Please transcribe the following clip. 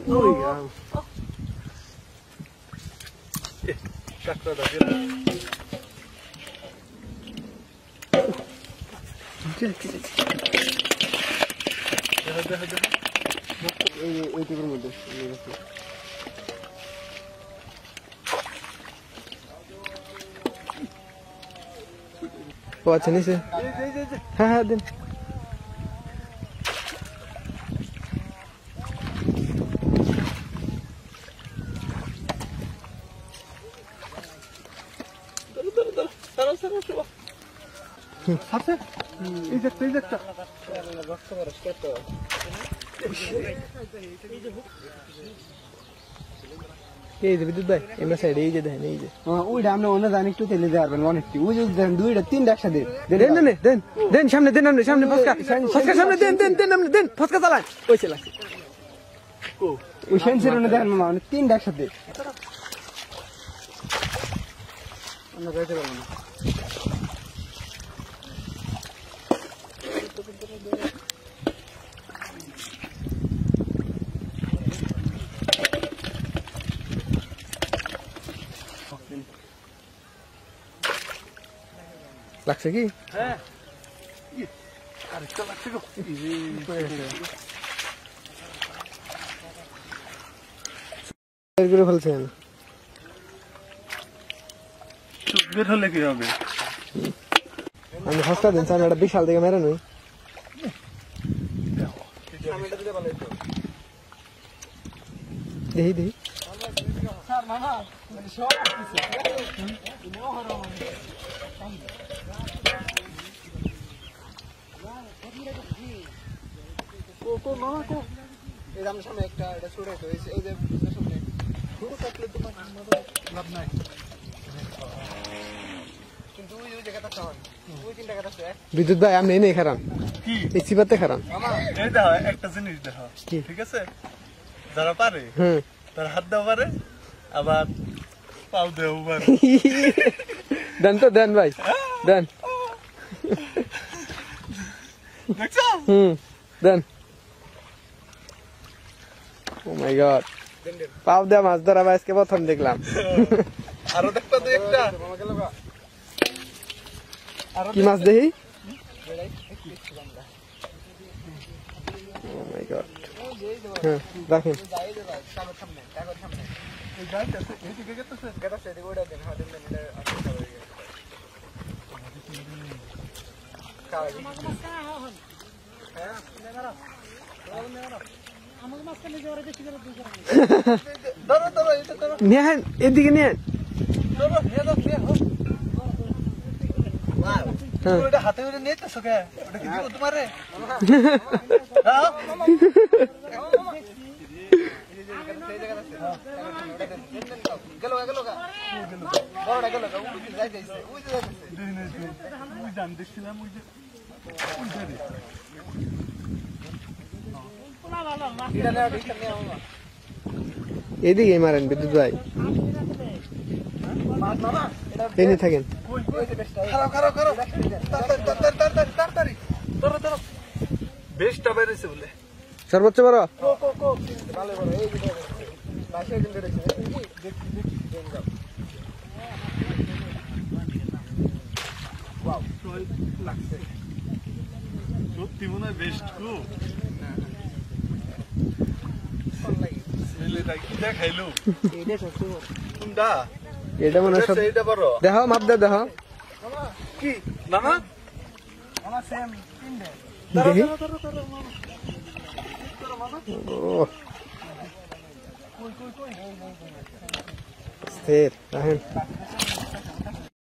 ও আচ্ছা নিচে হ্যাঁ হ্যাঁ দিন এই যে বিদ্যুৎ ভাই এমন সাইড এই যে দেখেন এই যে ওইটা আমরা অন্য জানি একটু তেলে দিয়ে পারবেন অনেকটি ওই যে দেন দুইটা তিনটা একসাথে দেন দেন দেন দেন সামনে দেন আপনি সামনে ফসকা ফসকা সামনে দেন দেন দেন আপনি দেন ফসকা চালান ওই চালান ওই সেন্সের অন্য দেখেন মামা তিনটা একসাথে অন্য গাইতে পারবো না লাগছে কি হ্যাঁ আরেকটা লাগছে গো বের করে ফেলছেন বের হলে কি হবে আমি ফসকা দিন স্যার একটা বিশাল থেকে মেরে নই দেখি দেখি সামনে একটা এটা ছোট এই যে সামনে ছোট কাটলে তো লাভ নাই কিন্তু ওই জায়গাটা খাওয়ান ওই তিনটা কাটা আছে বিদ্যুৎ ভাই আপনি এনে খারান কি এই চিবাতে খারান এই দেখো একটা জিনিস দেখো ঠিক আছে যারা পারে হুম তার হাত দেওয়া পারে আবার পাও দেওয়া পারে দেন তো দেন ভাই দেন দেখছো দেন ও মাই গড পাও দেয়া মাছ ধরা ভাই আজকে প্রথম দেখলাম আরো দেখবা তো একটা কি মাছ দেখি ও মাই গড হ্যাঁ রাখেন এই গাইতে আছে এইদিকে গেতেছে গেটাছে এদিকে ওইটা দেন হাতে দেন এটা আসলে খাওয়া ধরো ধরো এটা ধরো নেন এদিকে নেন ধরো নিয়ে দাও ওটা হাতে করে নিতেছো কে ওটা কি দিব তোমারে দাও গেল গেল গা বড়টা গেল গা উঠে যাই যাইছে ওই যে যাইছে ওই জান দেখছিলাম ওই যে ওই জায়গায় এটা না এটা নিয়ে আও এদিকে মারেন বিদ্যুৎ ভাই মামা এটা এনে থাকেন ওই যে বেশটা খারাপ তাড়াতাড়ি ধরো ধরো বেশটা বেরিয়েছে বলে সর্বোচ্চ বড় কো ভালো ভালো এই যে বাসায় দিন বেরিয়েছে দেখি দেন যাও ওয়াও লাগছে সত্যি মনে হয় বেস্ট গো ছেলেটা কি দেখাইলো এইটা সত্যি কোনটা এটা মনে হয় সব এইটা বড় দেখো মাপ দাও দেখো কি মামা মামা সেম তিনটে দেখি ও স্থির রাখেন